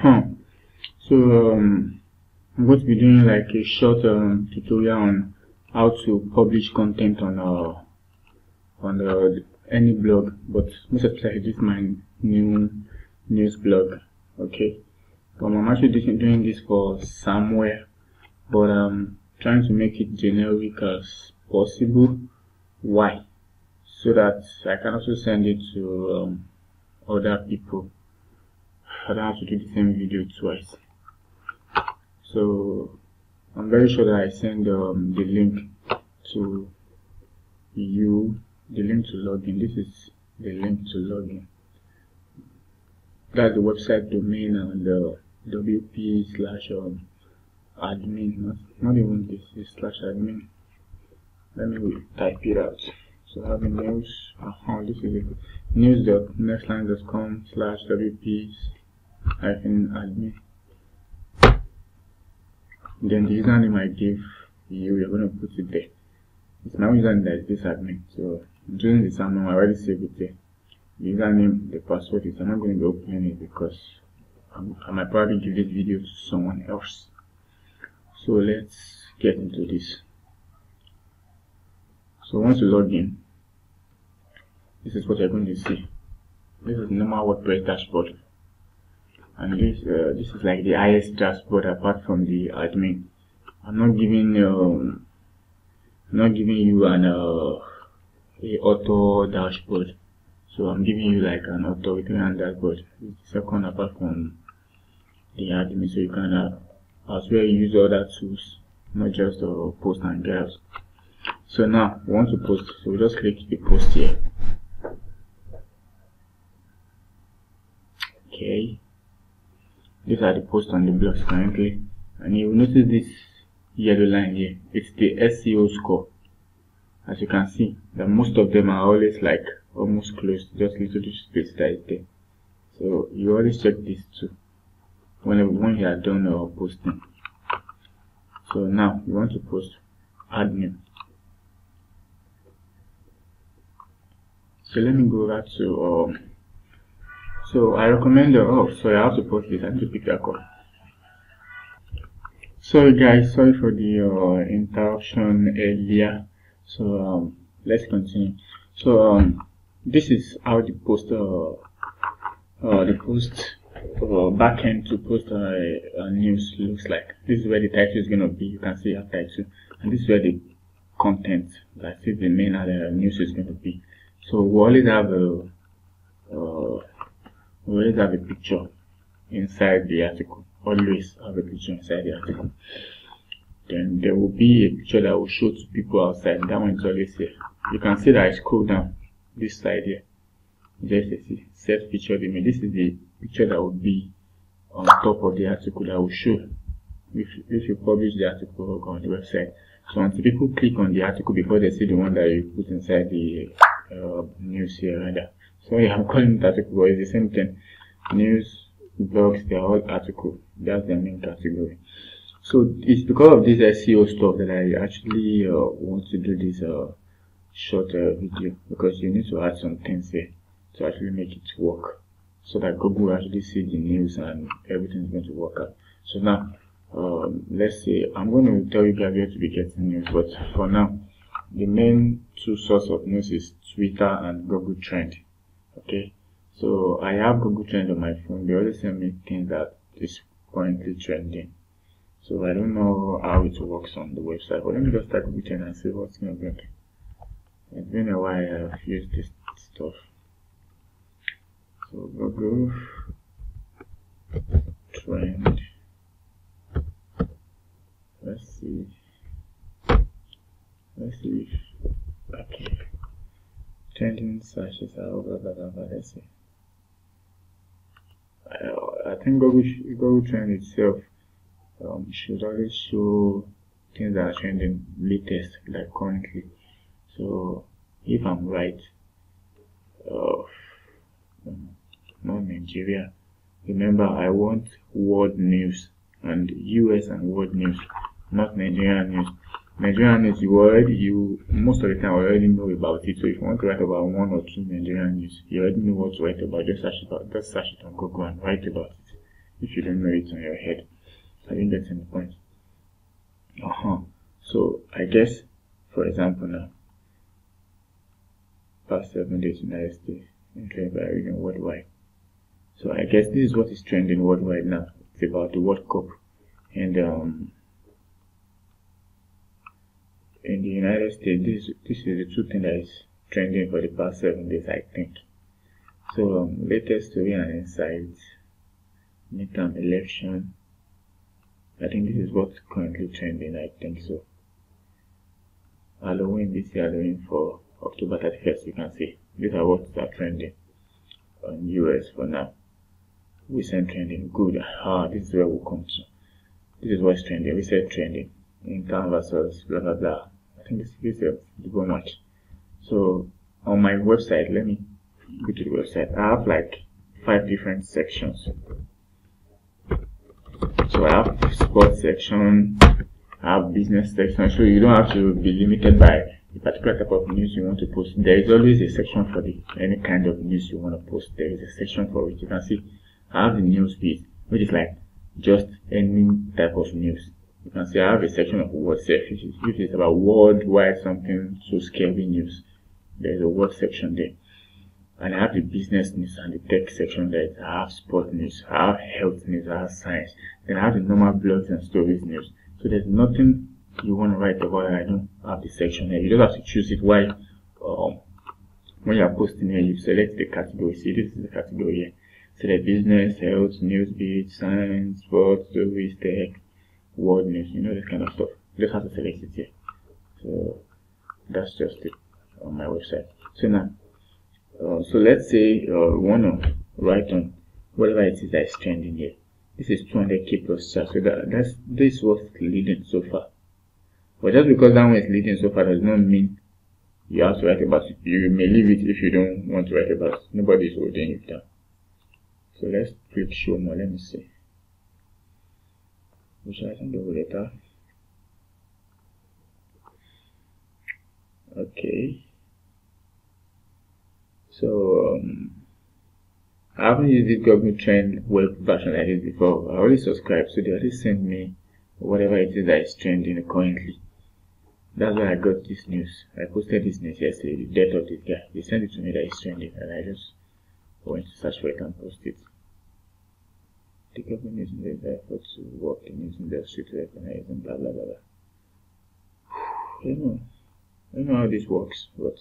So I'm going to be doing like a short tutorial on how to publish content on any blog, but most especially this is my new news blog. Okay, I'm actually doing this for somewhere, but I'm trying to make it generic as possible. Why? So that I can also send it to other people. I don't have to do the same video twice. So I'm very sure that I send the link to you, the link to login. This is the link to login. That's the website domain and the wp/admin. Not even this is /admin. Let me type it out. So I have a news. This is it. news.nextline.com/wp-admin. Then the username I give you, you're going to put it there. It's my username that is this admin. So I'm doing this admin. I already saved it there. The username, the password is, I'm not going to be opening it because I might probably give this video to someone else. So let's get into this. So once you log in, this is what you're going to see. This is normal WordPress dashboard, and this is like the highest dashboard apart from the admin. I'm not giving you an a auto dashboard, so I'm giving you like an authoritarian dashboard. It's the second apart from the admin, so you can as well use other tools, not just post and get out. So now we want to post, so we just click the post here. Okay, these are the posts on the blogs currently, and you will notice this yellow line here. It's the SEO score. As you can see, that most of them are always like almost close, just little space that is there. So you always check this too when you are done posting. So now you want to post admin. So let me go back to so I recommend sorry, I have to post this. I need to pick that call. Sorry guys, sorry for the interruption earlier. So let's continue. So this is how the post backend to post a news looks like. This is where the title is going to be. You can see our title, and this is where the content, like the main news is going to be. So we always have a picture inside the article. Always have a picture inside the article. Then there will be a picture that will show to people outside. That one is always here. You can see that I scroll down this side here. Just see set featured image. This is the picture that will be on top of the article that will show if you publish the article on the website. So until people click on the article before they see the one that you put inside the news here, rather. Sorry, I'm calling it article, but it's the same thing. News, blogs, they're all article. That's the main category. So it's because of this SEO stuff that I actually want to do this short video, because you need to add some things here to actually make it work, so that Google will actually see the news and everything is going to work out. So now let's say I'm going to tell you guys where to be getting news, but for now the main two sources of news is Twitter and Google Trend. Okay, so I have Google Trend on my phone. They always send me things that is currently trending. So I don't know how it works on the website, but let me just start Google Trend and see what's going to be. It's been a while I've used this stuff. So Google Trend. Let's see. Okay. Trending searches are over. Let's see. I think Google Trend itself should always show things that are trending latest, like currently. So if I'm right, not Nigeria. Remember, I want world news and US and world news, not Nigerian news. Nigerian news, most of the time already know about it. So if you want to write about one or two Nigerian news, you already know what to write about. Just search it on Google and write about it. if you don't know it on your head. I didn't get any point. So I guess, for example, now past 7 days United States and trend by region worldwide. So I guess this is what is trending worldwide now. It's about the World Cup, and in the United States, this is the two things that is trending for the past 7 days, I think. So latest story and insights, midterm election. I think this is what's currently trending. I think so. Halloween, this year Halloween for October 31st. You can see these are what are trending on US for now. Recent trending, good. This is where we'll come to. This is what's trending. We said trending in versus blah blah blah. I think this is the go match. So on my website, let me go to the website. I have like 5 different sections. So I have sports section, I have business section. So you don't have to be limited by the particular type of news you want to post. There is always a section for any kind of news you want to post. There is a section for it. You can see I have the news feed, which is like just any type of news. You can see I have a section of WhatsApp, which is about worldwide something so scary news. There is a word section there. And I have the business news and the tech section there. I have sport news, I have health news, I have science. Then I have the normal blogs and stories news. So there's nothing you want to write about that I don't have the section here. You just have to choose it while when you are posting here, you select the category. See, this is the category here. So the business, health, news, beat, science, sports, stories, tech, world news, you know, that kind of stuff. You just have to select it here. So that's just it on my website. So now, so let's say we want to write on whatever it is that is trending here. This is 200k plus chart. So this was leading so far. But just because that one is leading so far does not mean you have to write about it. You may leave it if you don't want to write about it. Nobody is holding it down. So let's click show more. Let me see. Which I think over later. Okay. So I haven't used this Google Trend web version like this before. I already subscribed, so they already send me whatever it is that is trending currently. That's why I got this news. I posted this news yesterday, the death of this guy. They sent it to me that it's trending, and I just went to search for it and post it. The government is in the effort to work in news industry to recognize and blah blah blah blah. I don't know how this works, but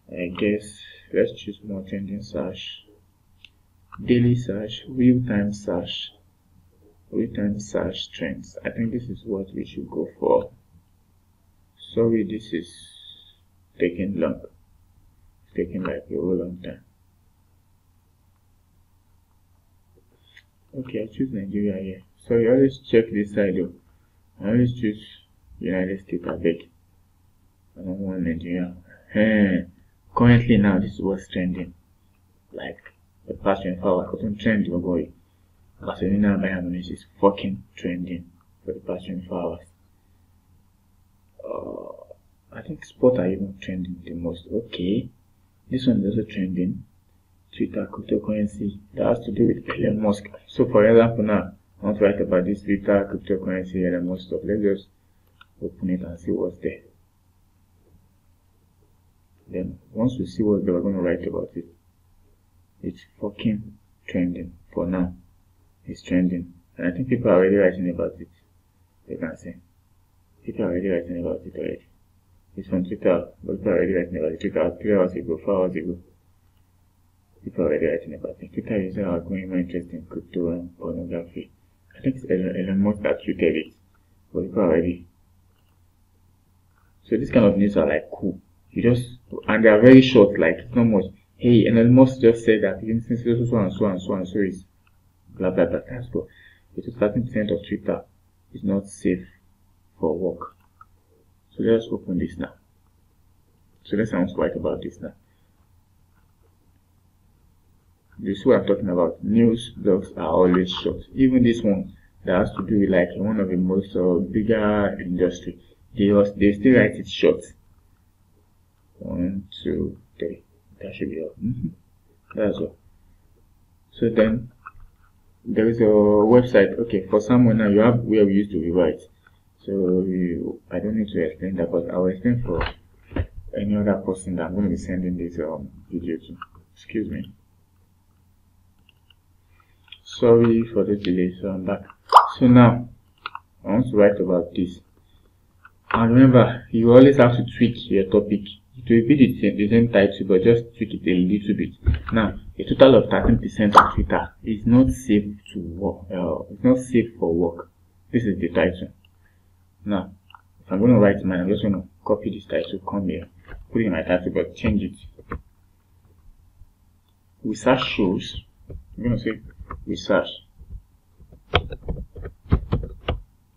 I guess let's choose more trending search, daily search, real-time search trends. I think this is what we should go for. Sorry, this is taking long. It's taking like a whole long time. Okay, I choose Nigeria here. So you always check this side though. I always choose United States, I beg. I don't want Nigeria. Currently now, this is what's trending. Like the past 24 hours, wasn't trending, oh boy. Barcelona Bayern Munich is fucking trending for the past 24 hours. I think sport are even trending the most. Okay, this one is also trending. Twitter, cryptocurrency, that has to do with Elon Musk. So for example now, I want to write about this Twitter, cryptocurrency, Elon Musk stuff. Let's just open it and see what's there. Then once we see what they are going to write about it, it's fucking trending for now. It's trending, and I think people are already writing about it. You can see people are already writing about it already. It's from Twitter, but people are already writing about it. Twitter 3 hours ago, 4 hours ago. People are already writing about it. Twitter users are growing more interest in crypto and pornography. I think it's Elon Musk that tweeted it, but people are already. So this kind of news are like cool. And they are very short, like it's not much. Hey, Elon Musk just said that instance so and so is blah blah blah. That's good. It is 13% of Twitter is not safe for work. So let's open this now. So let's write about this now. This is what I'm talking about. News blogs are always short. Even this one that has to do with like one of the most bigger industry, they still write it short. 1, 2, 3. That should be all. That's all. So then there is a website. Okay, for someone now, you have where we used to rewrite. So I don't need to explain that, but I'll explain for any other person that I'm going to be sending this video to. Excuse me. Sorry for the delay. So I'm back. So now I want to write about this. And remember, you always have to tweak your topic. It will be the same title, but just tweak it a little bit. Now, a total of 13% of Twitter is not safe to work. It's not safe for work. This is the title. Now, if I'm going to write mine, I'm just going to copy this title, come here, put it in my title, but change it. Research shows. I'm going to say research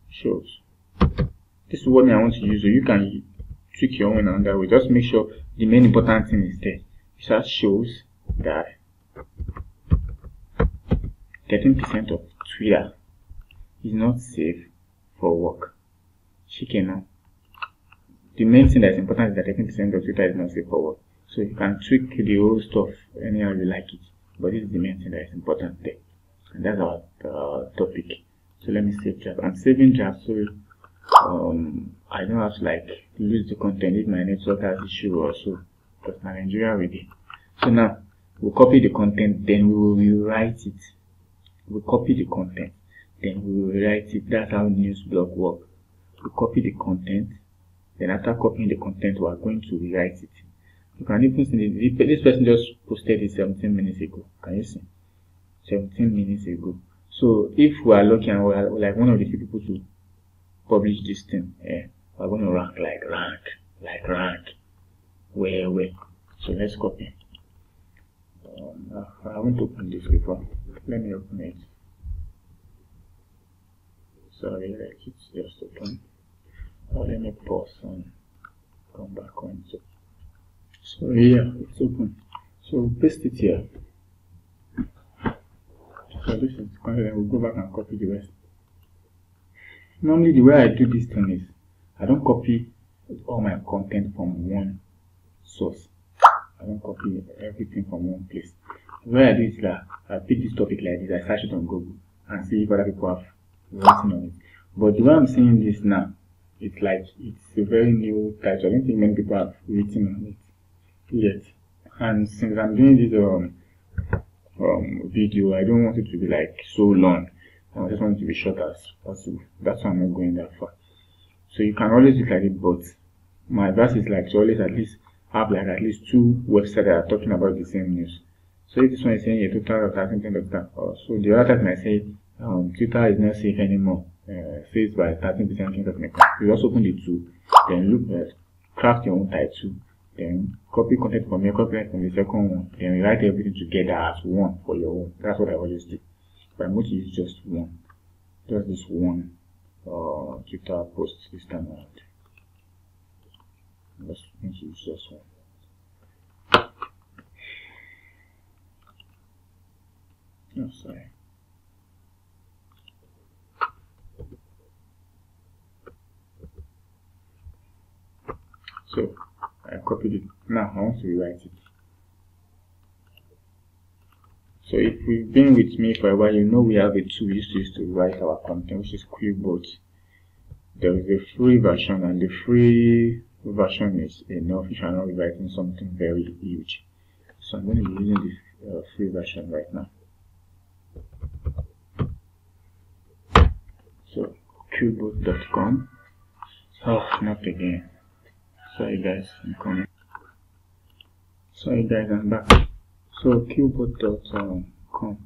shows. This is what I want to use, so you can tweak your own on that way. Just make sure the main important thing is there. Research shows that 13% of Twitter is not safe for work. Chicken now. The main thing that's important is that 13% of Twitter is not safe for work. So you can tweak the whole stuff anyhow you like it, but this is the main thing that is important there. And that's our topic. So let me save draft. I'm saving draft so I don't have to like lose the content if my network has issue or so, because my Nigeria already. So now we'll copy the content, then we will rewrite it. We'll copy the content, then we will rewrite it. That's how news blog work. We copy the content, then after copying the content, we are going to rewrite it. You can even see this person just posted it 17 minutes ago. Can you see? 17 minutes ago. So if we are lucky and we're like one of the few people to publish this thing, we're going to rank. Where? So let's copy. I haven't opened this before. Let me open it. Sorry, like it's just open. Let me pause and come back on. So here it's open. So paste it here. So this is content. We'll go back and copy the rest. Normally the way I do this thing is I don't copy all my content from one source. I don't copy everything from one place. The way I do it is that I pick this topic like this, I search it on Google and see if other people have written on it. But the way I'm seeing this now, it's like it's a very new title. I don't think many people have written on it yet. And since I'm doing this video, I don't want it to be like so long. I just want it to be short as possible. That's why I'm not going that far. So you can always look like it, but my advice is like to always at least have like at least 2 websites that are talking about the same news. So if this one is saying a total of 13%, so the other time I say Twitter is not safe anymore, saves by 13% of my. You just open the 2, then look at craft your own title, then copy content from here, copy it from the second one, then write everything together as one for your own. That's what I always do. But I'm going to use just one. Just this one Twitter post this time around. Let's use just one. Oh, sorry. So I copied it. Now I want to rewrite it. So if you've been with me for a while, you know we have a tool we used to write our content, which is QuickBooks. There is a free version, and the free version is enough if you're not writing something very huge. So I'm going to be using this free version right now. So QuickBooks.com. Oh, not again. Sorry guys, I'm coming. Sorry guys, I'm back. So QuickBooks.com.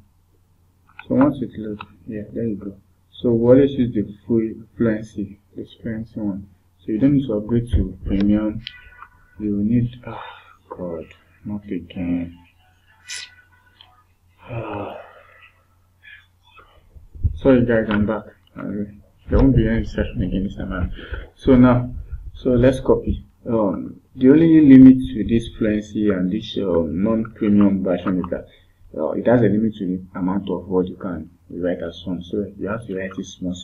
So once it loads, yeah, there you go. So we always use the full fluency, this fluency one. So you don't need to upgrade to premium. You will need, oh god, not again. Sorry guys, I'm back. There won't be any session again this time around. So now, so let's copy. The only limit to this fluency and this non-premium version is that it has a limit to the amount of word you can write as one. So you have to write it small.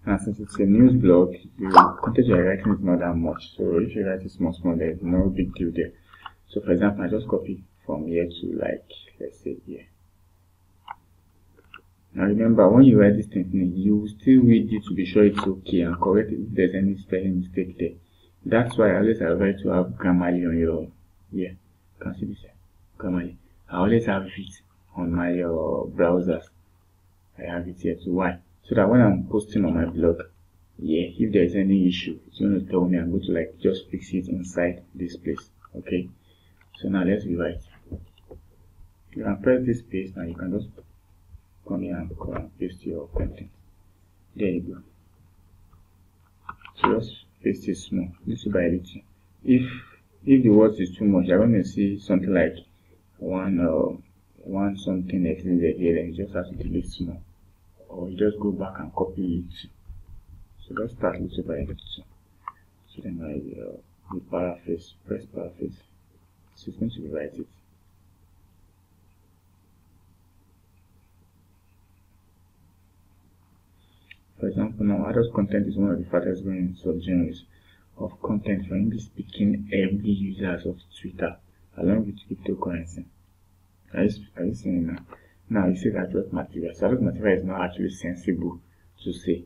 And since it's a news blog, the content you're writing is not that much. So if you write it small, there's no big deal there. So for example, I just copy from here to like, let's say here. Now remember, when you write this thing, you will still read it to be sure it's okay and correct if there's any spelling mistake there. That's why I always advise to have Grammarly on your, you can see this here, Grammarly. I always have it on my browsers. I have it here too. Why? So that when I'm posting on my blog, if there's any issue, it's going to tell me. I'm going to like just fix it inside this place. Okay. So now let's rewrite. You can press this paste and you can just come here and paste your content. There you go. So just paste it small, little by little. If the words is too much, you're going to see something like one something extended here, then you just have to delete small, or you just go back and copy it. So let's start little by little. So then I paraphrase, press paraphrase. So it's going to rewrite it. For example, now adult content is one of the fastest growing subgenres of content for English speaking heavy users of Twitter, along with cryptocurrency. Are you seeing it now? Now it says adult material. So adult material is not actually sensible to say,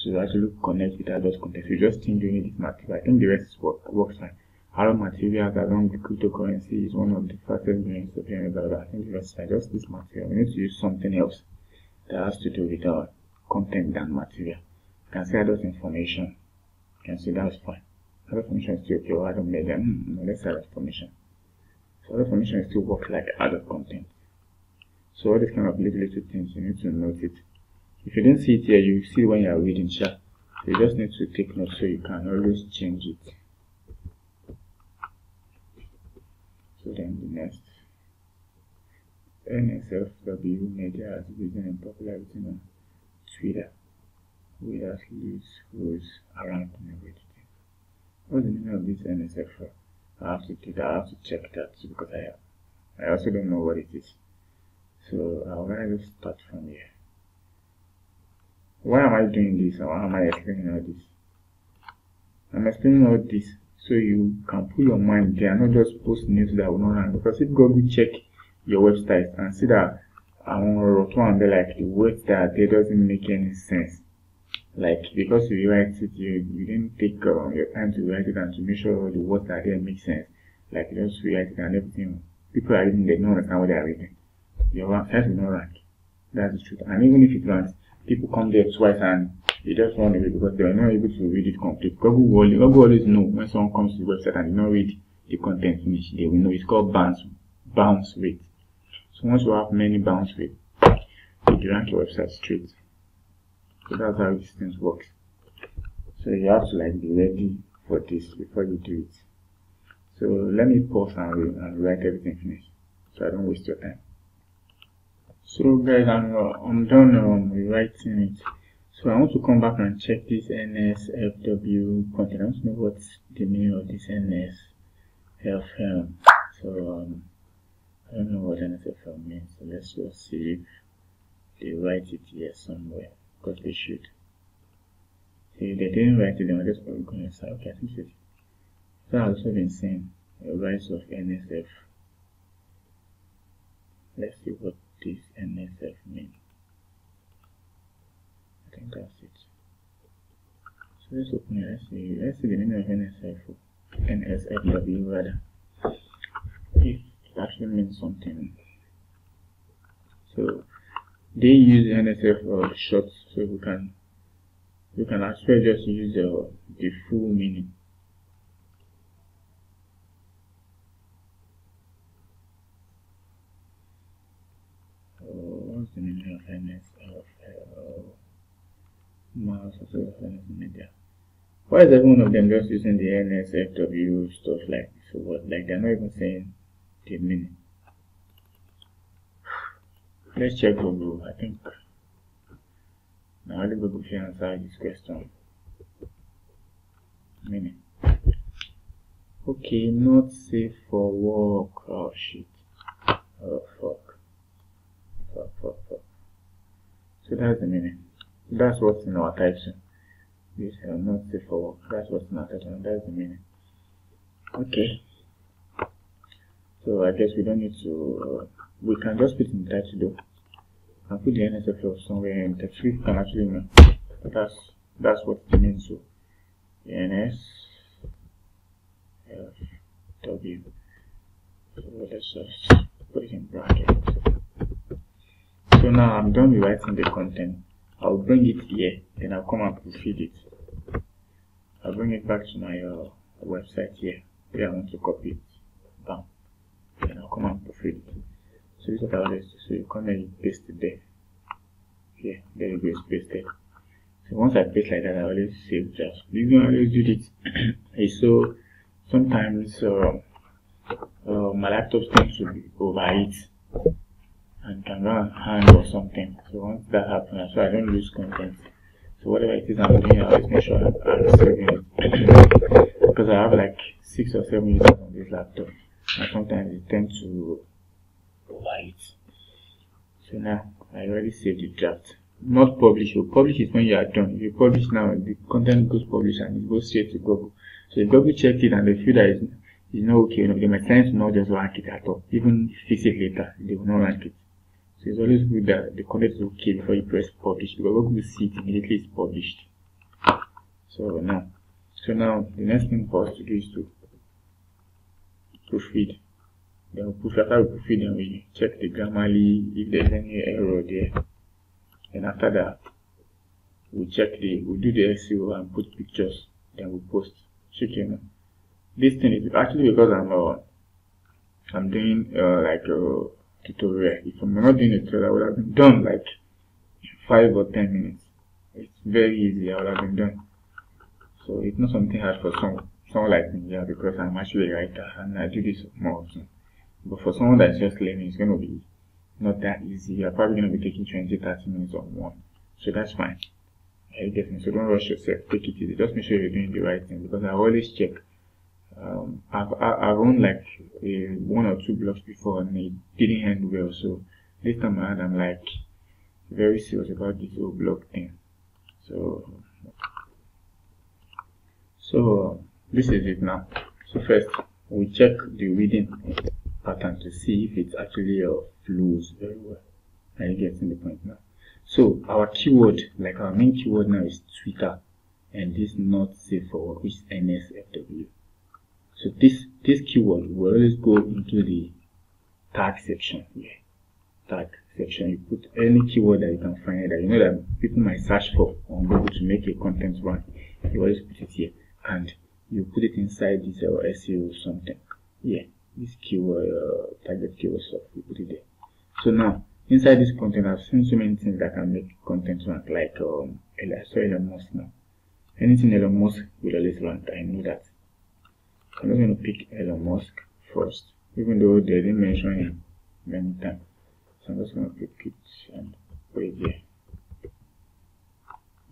to actually connect with adult content. You just think you need this material. I think the rest works fine. Adult materials along with cryptocurrency is one of the fastest growing subgenres. I think the rest is just this material. We need to use something else that has to do with our content than material. You can say adult information. You can see that's fine. Adult information is still okay, or adult media. No, let's say adult information. So adult information still works like adult content. So all these kind of little things, you need to note it. If you didn't see it here, you see when you are reading chat. So you just need to take note so you can always change it. So then the next, NSFW media has risen in popularity on Twitter, with at least rules around everything. What's the meaning of this NSF? I have to check that because I also don't know what it is. So I'll rather start from here. Why am I doing this, or why am I explaining all this? I'm explaining all this so you can put your mind there and not just post news that will not run. Because if Google check your website and see that and be like the words that are there doesn't make any sense, like because you write it, you didn't take your time to write it and to make sure the words that are there make sense. Like you just rewrite it and everything. People are reading, they don't understand what they are reading. Your site will not rank. That's the truth. And even if it runs, people come there twice and they just run away because they are not able to read it complete. Google always know when someone comes to the website and they don't read the content finish. They will know. It's called bounce rate. So once you have many bounce rate, you rank your website straight. So that's how these things works. So you have to like be ready for this before you do it. So let me pause and write everything finished so I don't waste your time. So guys, I'm done rewriting it. So I want to come back and check this NSFW content. I want to know what's the meaning of this NSFW. So I don't know what NSFW means. So let's just see if they write it here somewhere, because they should. See, if they didn't write it, then we're just going to say, okay, I think it's. So I've also been saying the rise of NSF. Let's see what this NSF means. I think that's it. So let's open it. Let's see the meaning of NSFW rather. If it actually means something. So they use NSF shorts, so you can actually just use the full meaning. What's the meaning of multimedia? Why is every one of them just using the NSFW stuff like so? What? Like they're not even saying the meaning. Let's check Google. I think now only Google can answer this question. Meaning. Okay, not safe for work. Oh shit. Oh fuck. So that's the meaning. That's what's in our title. This not safe for work. That's what's in our title. That's the meaning. Okay. So I guess we don't need to. We can just put in the title though. I'll put the NSFW somewhere in text. You can actually know. That's what it means. So NSFW. So let's just put it in brackets. So now I'm done with writing the content. I'll bring it here, then I'll come and proofread it. I'll bring it back to my website here where I want to copy it. Bam. Then I'll come and proofread it. So this is what I always do. So you come and you paste it there. Here, there you go, it's pasted. So once I paste like that, I always save just. The reason I always do this is so sometimes my laptop tends to overheat and can run hang or something. So once that happens, so I don't lose content. So whatever it is I'm doing, I always make sure I'm saving it because I have like 6 or 7 users on this laptop, and sometimes it tends to overheat. So now I already saved the draft. Not publish. You publish it when you are done. If you publish now, the content goes published and it goes straight to Google. So if Google checked it and they feel that it's not okay, they might tend to not just rank it at all. Even fix it later, they will not rank it. So it's always good that the content is okay before you press publish, because Google will see it immediately it's published. So now the next thing for us to do is to proofread. Then after we proofread, then we check the Grammarly if there's any error there. And after that, we do the SEO and put pictures. Then we post. Checking. This thing is actually because I'm doing like a tutorial. If I'm not doing a tutorial, I would have been done like 5 or 10 minutes. It's very easy. I would have been done. So it's not something hard for someone like me, yeah, because I'm actually a writer and I do this more often. But for someone that's just learning, it's going to be not that easy. You're probably going to be taking 20-30 minutes or more. So that's fine. I get it. So don't rush yourself. Take it easy. Just make sure you're doing the right thing, because I always check. I've run like 1 or 2 blogs before and it didn't end well. So this time around, I'm like very serious about this whole blog thing. So this is it now. So first, we check the reading pattern to see if it actually flows very well. Are you getting the point now? So our keyword, like our main keyword now, is Twitter, and this not safe for work, which is NSFW. So this keyword will always go into the tag section here. Tag section, you put any keyword that you can find that you know that people might search for on Google to make a content run. You always put it here, and you put it inside this SEO something. Yeah, this keyword, target keyword stuff, you put it there. So now inside this content, I've seen so many things that can make content rank, like Elon Musk now. Anything Elon Musk will always rank. I know that. I'm just going to pick Elon Musk first, even though they didn't mention him many times. So I'm just going to pick it and put it there.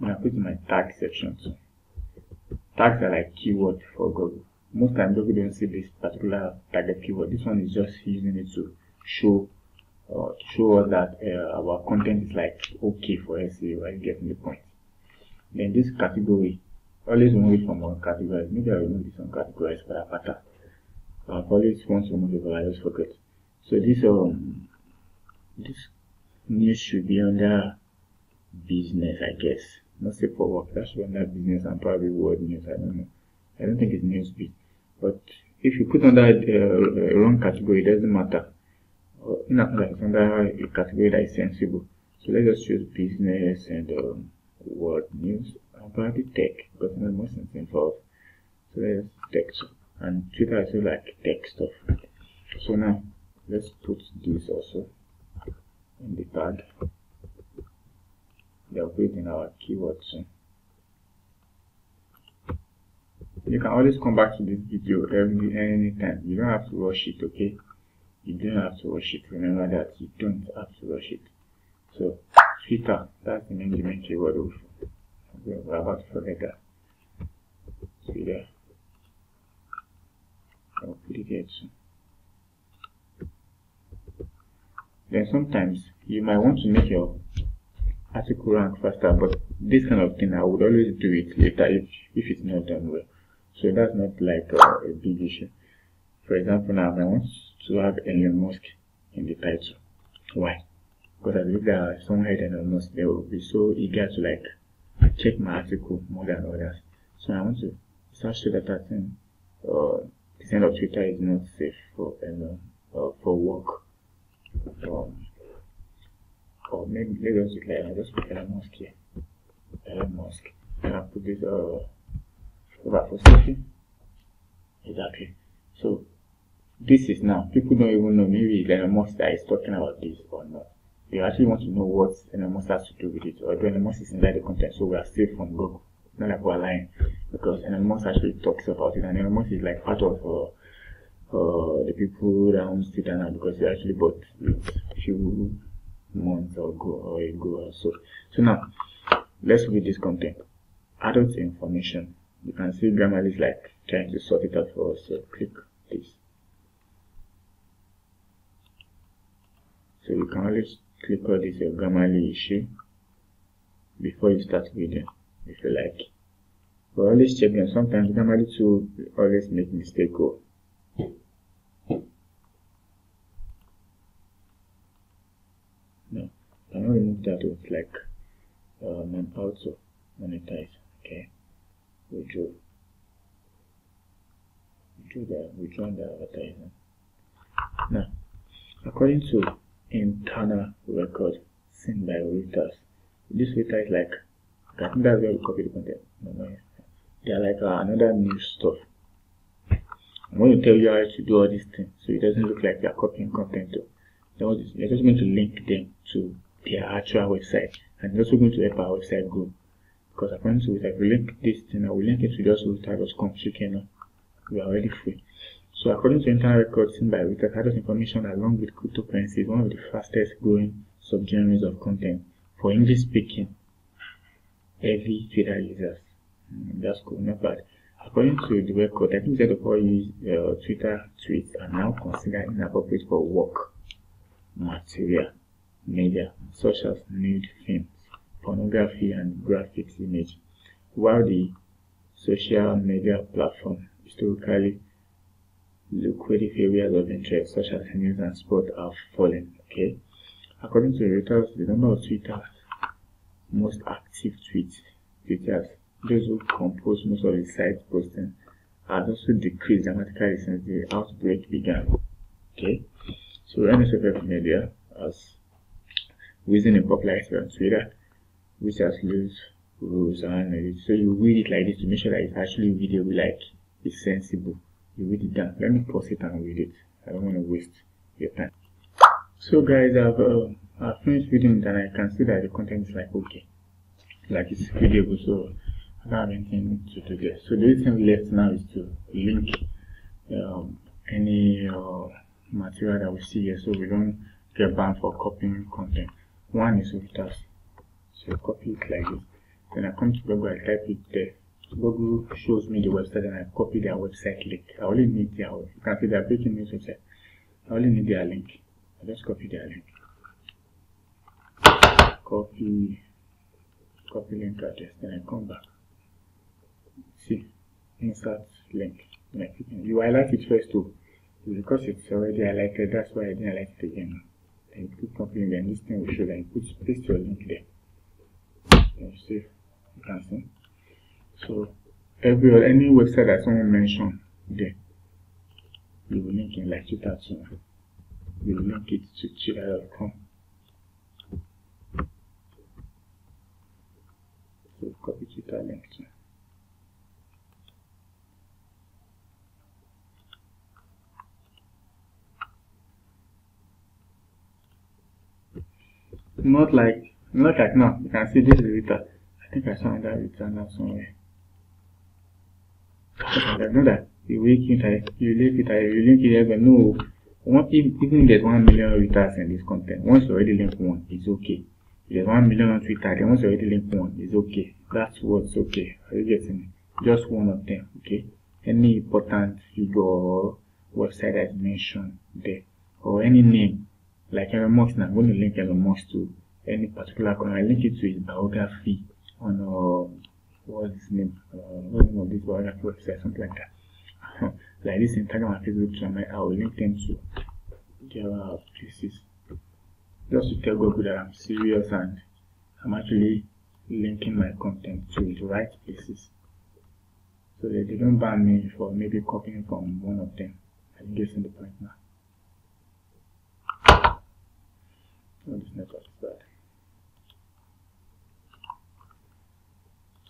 And I put it in my tag section too. Tags are like keyword for Google. Most times Google don't see this particular target keyword. This one is just using it to show us that our content is like okay for SEO. I'm getting the point. Then this category, always remove it from one category. Maybe I will remove this one categories for that pattern. I've always want to remove it, but I just forget. So this news should be under business, I guess. Not safe for work. That should be under business and probably word news. I don't know. I don't think it's newsbeat. But if you put under a wrong category, it doesn't matter. In as much as it's under a category that is sensible. So let's just choose business and word news and probably tech, because there's more sense involved. So let's tech, and Twitter is also like tech stuff. So now let's put this also in the tag. They'll put it in our keywords soon. You can always come back to this video anytime. You don't have to rush it, okay? You don't have to rush it. Remember that you don't have to rush it. So Twitter, that's the main keyword also. We're about to forget that. Twitter. I'll put it here too. Then sometimes you might want to make your article rank faster, but this kind of thing I would always do it later if it's not done well. So that's not like a big issue. For example, now I want to have Elon Musk in the title. Why? because I believe that someone had anonymous, they will be so eager to like check my article more than others. So I want to start show that I think this kind of Twitter is not safe for work. Or maybe let's just like I just put Elon Musk here. Elon Musk. And I put this over for safety. Exactly. So this is now people don't even know maybe Elon Musk that is talking about this or not. They actually want to know what Elon Musk has to do with it, or Elon Musk is inside the content, so we are safe from Google. Not like we're lying, because Elon Musk actually talks about it, and Elon Musk is like part of the people that owns Twitter now, because he actually bought it a few months ago or so. So now let's read this content. Adult information. You can see Grammarly is like trying to sort it out for us. So click this. So you can always click on this Grammarly issue before you start reading, if you like. But always check them. Sometimes Grammarly too always make mistake. No, I can remove that with like auto monetize. Okay, withdraw the advertising. Now, according to internal record seen by Reuters, this Reuters is like, I think that's where we copy the content. No, they are like another news stuff. I'm going to tell you how to do all these things so it doesn't look like you are copying content. You're just going to link them to their actual website, and it's also going to help our website grow. Because according to it, if we link this thing, I will link it to just Reuters.com. So you know, we are already free. So according to internal records seen by Reuters, adult information along with cryptocurrency is one of the fastest growing subgenres of content for English speaking heavy Twitter users. That's cool, not bad. According to the record, I think that of all Twitter tweets are now considered inappropriate for work material media such as nude films, pornography, and graphics image, while the social media platform historically lucrative areas of interest such as news and sport have fallen. Okay, according to Reuters, the number of Twitter's most active tweeters, those who compose most of the site's posting, has also decreased dramatically since the outbreak began. Okay, so NSFF Media has risen in popularity on Twitter, which has loose rules and so you read it like this to make sure that it's actually readable, like it's sensible. You read it down. Let me pause it and read it. I don't want to waste your time. So guys, I've finished reading it and I can see that the content is like okay, like it's readable, so I don't have anything to do there. So the only thing left now is to link any material that we see here, so we don't get banned for copying content. One is Reuters, so copy it like this. Then I come to Google, I type it there. Google shows me the website and I copy their website link. I only need their, you can see they're breaking news website. I only need their link. I just copy their link. Copy link address. Then I come back. See, insert link. You highlight it first too. Because it's already highlighted, that's why I didn't highlight it again. Then you put copy link, then this thing will show that you paste your link there. Then you see, you can see. So any website that someone mentioned there, you will link in like Twitter too. You will link it to twitter.com. So copy Twitter link too. Not like now. You can see this is Twitter. I think I saw that Twitter now somewhere. I know that you link it here, but no, even if there's 1 million readers in this content, once you already link one, it's okay. If there's 1 million on Twitter, then once you already link one, it's okay. That's what's okay. Are you getting me? Just one of them, okay? Any important figure or website that's mentioned there, or any name, like Elon Musk. Now I'm going to link Elon Musk to any particular content. I link it to his biography on what's his name? What's the name of this biography website? Something like that. Like this Instagram and Facebook channel, I will link them to their places. just to tell Google that I'm serious and I'm actually linking my content to the right places, so that they don't ban me for maybe copying from one of them. I'm guessing the point now. Oh, this network is bad.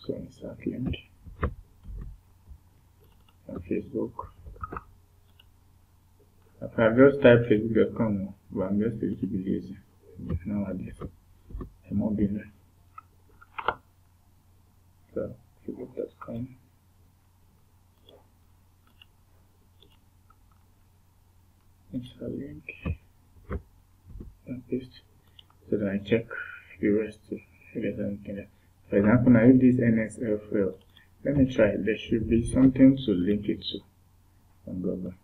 So insert link on Facebook. I've just typed facebook.com, but I'm just a little bit lazy nowadays. I'm more busy. So facebook.com. Insert link and paste. So then I check the rest if there's anything there. For example, now if this NSL fails, let me try. There should be something to link it to on Google,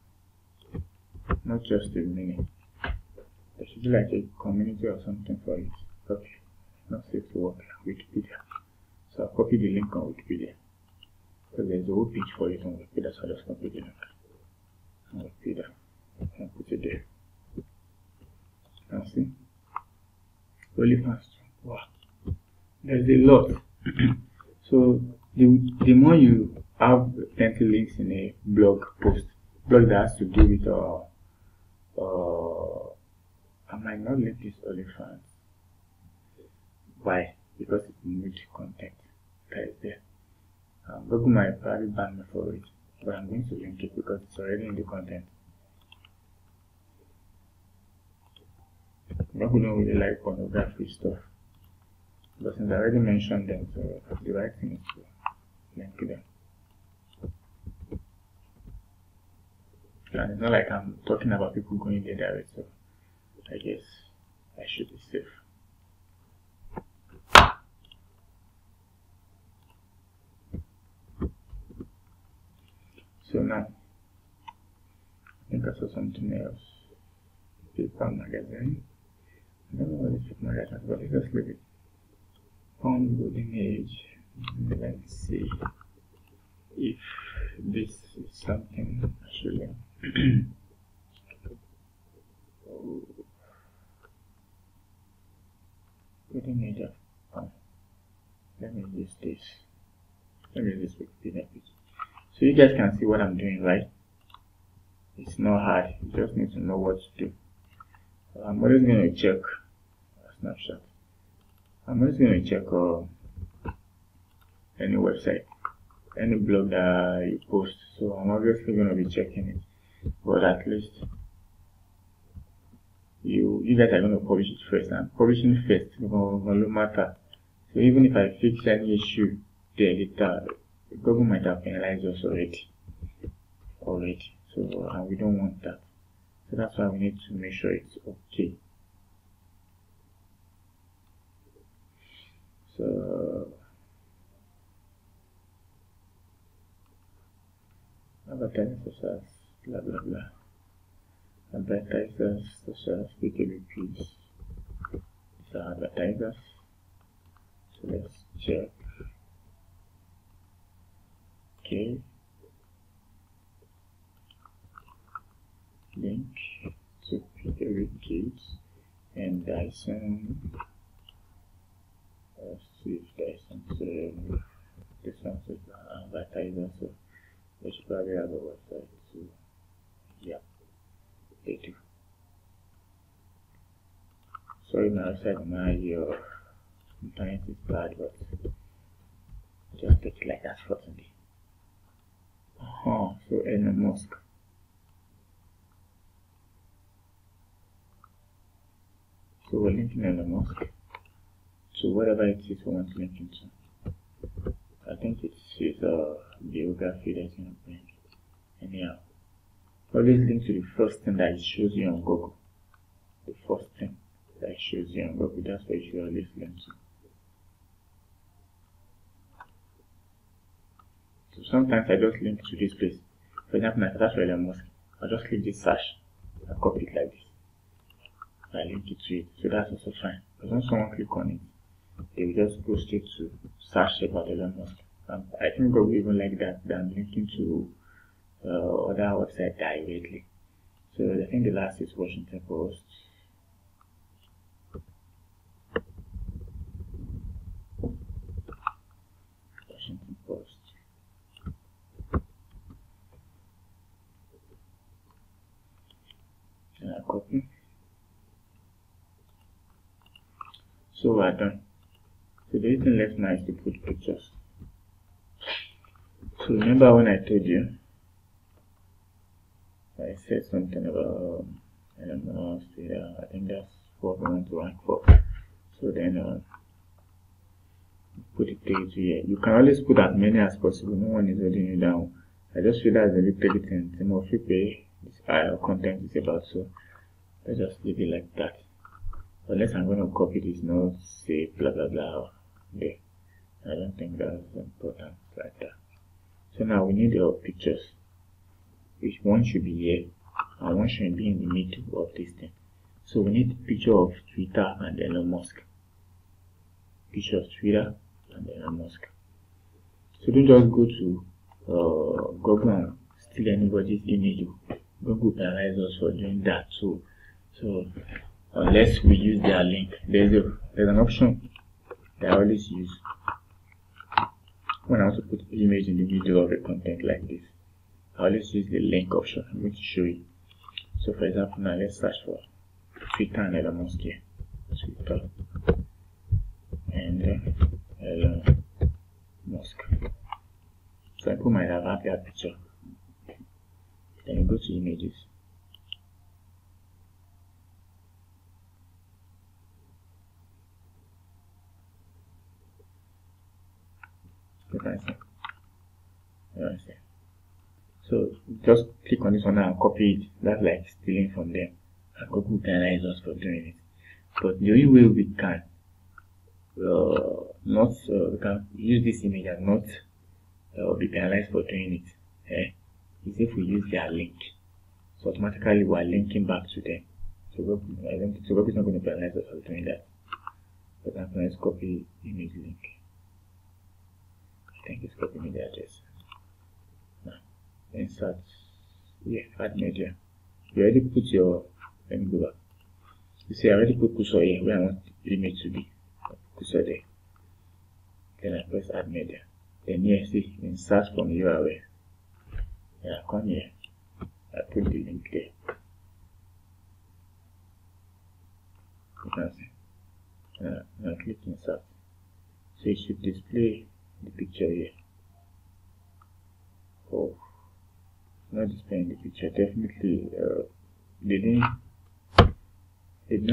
not just a mini. There should be like a community or something for it. Okay, not safe to work. Wikipedia. So I'll copy the link on Wikipedia. So there's a whole page for it on Wikipedia, so I'll just copy the link on Wikipedia and put it there. Now see, really fast. Wow, there's a lot. So the more you have plenty links in a blog post, blog that has to do with I might not link this OnlyFans. Why? Because it's new content that is there. Google might probably ban me for it, but I'm going to link it because it's already in the content. Google don't really like pornography stuff, but since I already mentioned them, so the right thing is to link to them. And it's not like I'm talking about people going there direct, so I guess I should be safe. So now, I think I saw something else. Paper magazine. I don't know what this paper magazine is, but let's just leave it. On golden age. Let's see if this is something I should learn. Oh. Golden age of fun. Let me use this. Let me use this Wikipedia page. So you guys can see what I'm doing, right? It's not hard. You just need to know what to do. I'm always going to check a snapshot. I'm always going to check any website, any blog that you post. So I'm obviously going to be checking it. But at least you guys are going to publish it first. And publishing first will matter. So even if I fix any issue there later, Google might have penalized us already. So and we don't want that. So that's why we need to make sure it's okay. So advertisers such as blah blah blah. Advertisers such as PKBPs. These are advertisers. So let's check. Okay. Link to PKBPs and Dyson. Let's see if Dyson this one is advertisers, so they should probably have a website. So yeah, they do. Sorry, my website, my internet is bad, but just take it like that for today. So Elon Musk. So we're linking Elon Musk to whatever it is we want to link into. I think it's his biography that's going to bring. Anyhow, always link to the first thing that it shows you on Google. The first thing that it shows you on Google, that's what you should always link to. So sometimes I just link to this place. For example, if that's for Elon Musk, I'll just click this search and copy it like this. I link it to it, so that's also fine. Because when someone click on it, they will just go straight to search about Elon Musk. I think Google even like that than linking to other websites directly. So I think the last is Washington Post. So we're done. So the only thing left now is to put pictures. So remember when I told you, I said something about, I don't know, I think that's what we want to rank for. So then put the page here. You can always put as many as possible, no one is holding you down. I just feel that's a little thing. Some of you pay this content is about, so let's just leave it like that. Unless I'm going to copy this note, say blah blah blah there. I don't think that's important like that. So now we need our pictures, which one should be here and one should be in the middle of this thing. So we need a picture of Twitter and Elon Musk. Picture of Twitter and Elon Musk. So don't just go to Google and steal anybody's image. Google penalize us for doing that too. So unless we use their link, there's an option that I always use when I want to put image in the middle of a content like this. I always use the link option. I'm going to show you. So for example, now let's search for Twitter and Elon Musk here. Twitter and Elon Musk. So I put my avatar picture. Then you go to images. You can see. So just click on this one and copy it. That's like stealing from them. And Google penalize us for doing it. But the only way we can we can use this image and not be penalized for doing it is if we use their link. So automatically we are linking back to them. So Google is not going to penalize us for doing that. For example, let's copy image link. I think it's copy media address. Now insert add media. You already put your, let me go back. You see I already put cursor here where I want the image to be. Cursor there. Then I press add media. Then here see insert from URL. Yeah, come here. I put the link there. You can see. Now click insert. So it should display the picture here. Oh, not displaying the picture. Definitely, they didn't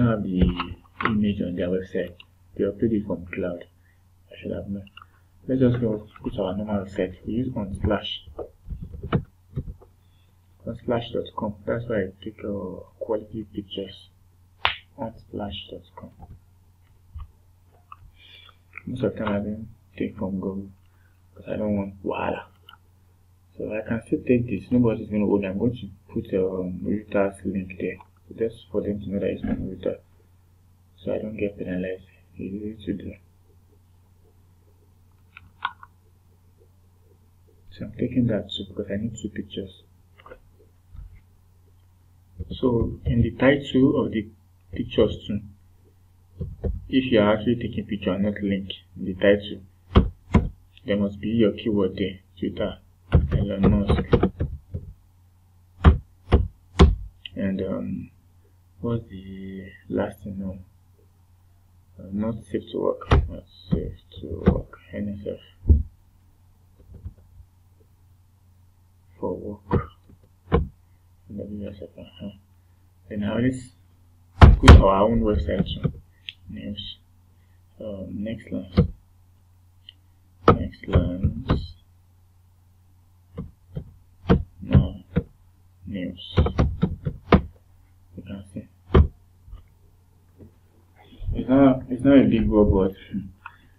have the image on their website. They uploaded it from cloud. I should have known. Let's just go put our normal website. We use unsplash.com. That's why I take quality pictures. Unsplash.com. Most of the time I don't take from Google because I don't want wahala. So I can still take this. Nobody's going to hold. I'm going to put Reuters link there, so just for them to know that it's from Reuters, so I don't get penalized. It's easy to do. So I'm taking that too because I need 2 pictures. So in the title of the pictures too, if you are actually taking picture and not link in the title, there must be your keyword there. Twitter, Elon Musk, and what's the last thing? No, not safe to work. Not safe to work. NSF for work. WSF. Then I always put our own website too. News. Next lines. No news. You can see. It's not a big word, but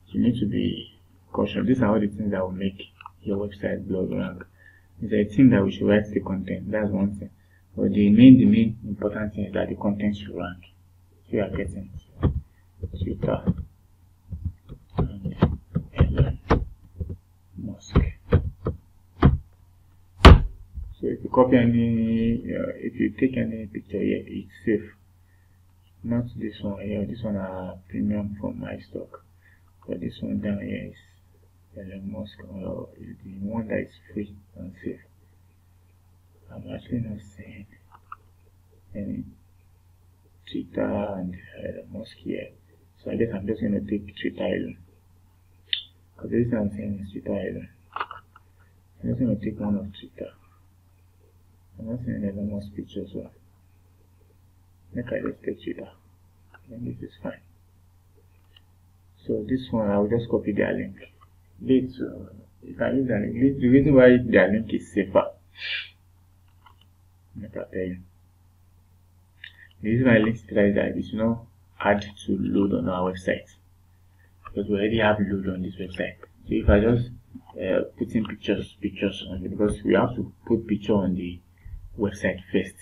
you need to be cautious. These are all the things that will make your website blog rank. It's a thing that we should write the content. That's one thing. But the main important thing is that the content should rank. So you are getting Twitter and Elon Musk. So if you copy any, if you take any picture here, it's safe. Not this one here. This one are premium from my stock. But this one down here is Elon Musk, or is the one that is free and safe. I'm actually not saying any Twitter and Elon Musk here. So I guess I'm just going to take Twitter alone, because this I'm saying is Twitter alone. I'm just going to take one of Twitter. I'm not saying there's almost pictures, so make I just take Twitter. Then this is fine. So this one I will just copy their link. This you can use their link. The reason why their link is safer, let me tell you. The reason why link is that it's not hard to load on our website, because we already have load on this website. So if I just put in pictures on it, because we have to put picture on the website first.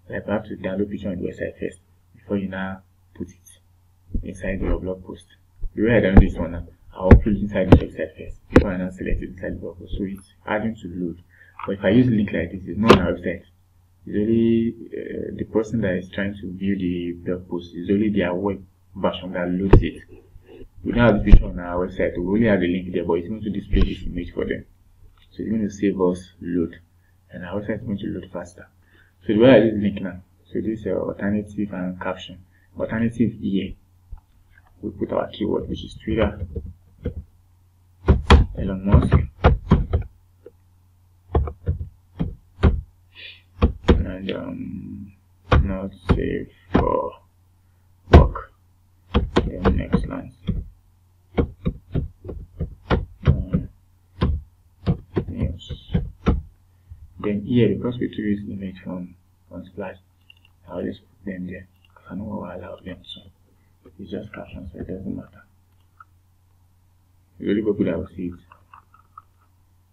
Like we have to download picture on the website first before you now put it inside your blog post. The way I done this one now, I'll upload inside the website first before I now select it inside the blog post. So it's harder to load. But if I use a link like this, it's not on our website. It's only the person that is trying to view the blog post. It's only their web version that loads it. We don't have the picture on our website. We only have the link there, but it's going to display this image for them. So it's going to save us load, and our website is going to load faster. So the way I use link now, so this is alternative and caption. Alternative here, we put our keyword, which is Twitter, Elon Musk, and not safe for work. Then next line. News. Then here, because we took this image from Splash, I'll just put them there, because I know what I allow them, so it's just captions, so it doesn't matter. It's really good that I will see it.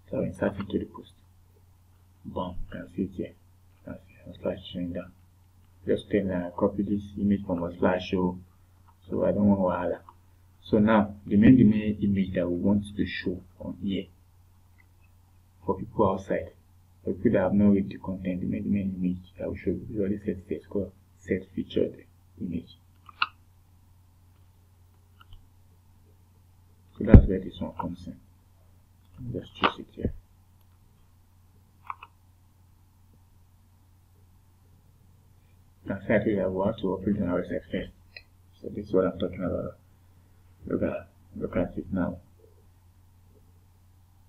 So I'll insert into the post. Boom, you can see it here. You can see Splash showing down. Just then copy this image from Splash show, so I don't want wahala. So now the main image that we want to show on here for people outside. For people that have not read the content, the main image that we show, we already set it's called set featured image. So that's where this one comes in. Just choose it here. And so I told you that we have to upload on our website first. So this is what I'm talking about. Look at it now.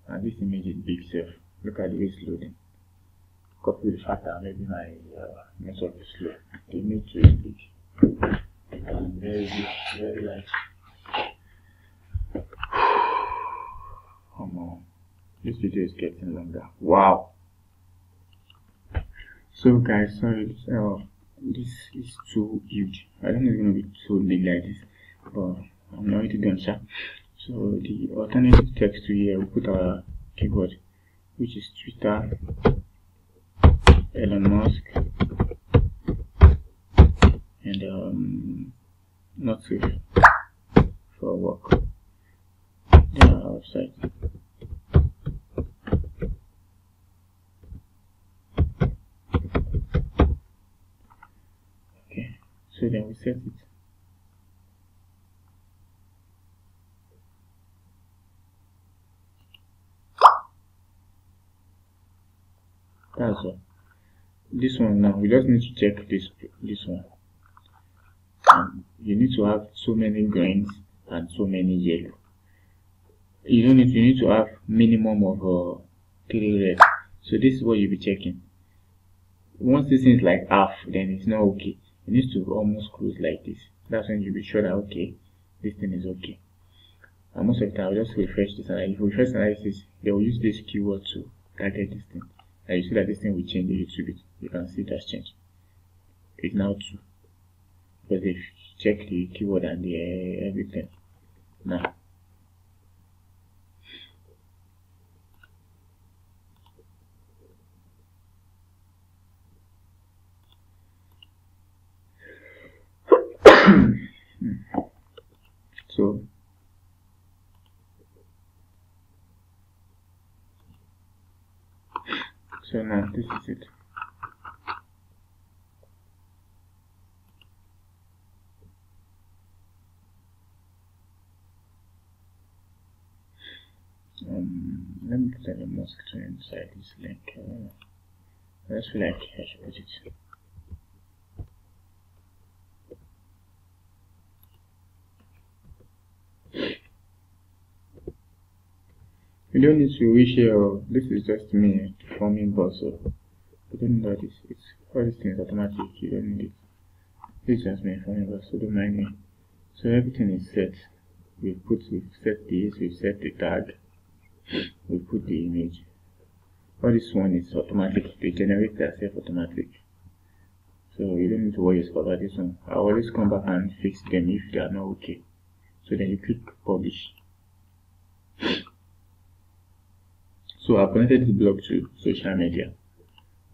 And this image is big, so look at the way it's loading. Copy the fact that maybe my network is slow. The image is big and very light. Come on, this video is getting longer. Wow. So guys, sorry, this is too huge. I don't know if it's gonna be so big like this, but I'm already done, sir. So the alternative text to here, we put our keyword, which is Twitter, Elon Musk, and not safe for work. Then our website. Okay, so then we set it. That's all. This one now, we just need to check this one. You need to have so many greens and so many yellow. You need to have minimum of 3 red. So this is what you'll be checking. Once this is like half, then it's not okay. It needs to almost close like this. That's when you'll be sure that okay, this thing is okay. And most of the time I'll just refresh this, and if you refresh analysis, they will use this keyword to target this thing. And you see that this thing will change a little bit. You can see it has changed. It's now 2. Because if you check the keyword and the everything. Now. So now this is it. Let me put a mask to inside this link. I just feel like I should put it. You don't need to reshare. This is just me forming boss, so you don't know this. It's all these things automatic. You don't need it. This is just me forming boss, so don't mind me. So everything is set. We've set this. We've set the tag. We put the image. All this one is automatic. They generate themselves automatic. So you don't need to worry about this one. I always come back and fix them if they are not okay. So then you click publish. So I've connected this blog to social media.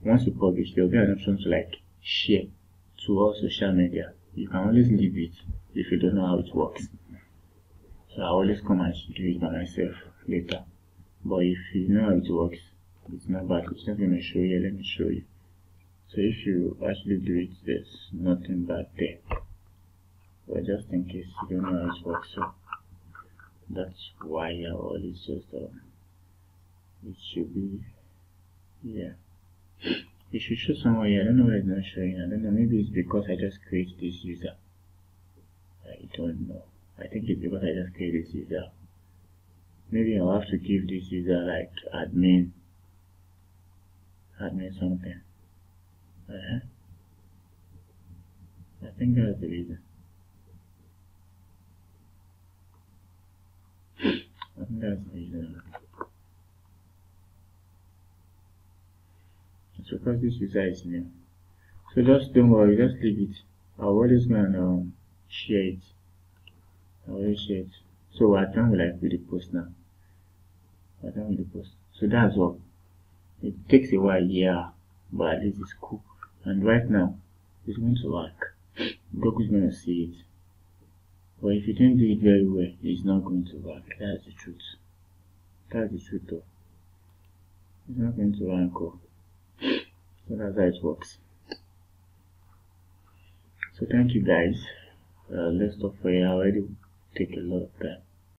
Once you publish, there will be an option to like share to all social media. You can always leave it if you don't know how it works. So I always come and do it by myself later. But if you know how it works, it's not bad. It's not going to show you. Let me show you. So if you actually do it, there's nothing bad there. But just in case you don't know how it works, so that's why I always just it should be here. It should show somewhere here. I don't know why it's not showing. I don't know. Maybe it's because I just create this user. I don't know. I think it's because I just create this user. Maybe I'll have to give this user like admin something. I think that's the reason. It's because this user is new. So just don't worry, just leave it. I'll always go and share it. I'll always share it. So we're done with the post now. We're done with the post. So that's all. It takes a while, yeah, but at least it's cool. And right now, it's going to work. Google is going to see it. But if you don't do it very well, it's not going to work. That's the truth. That's the truth though. It's not going to rank up. So that's how it works. So thank you guys. Let's stop for here. I already take a lot of time.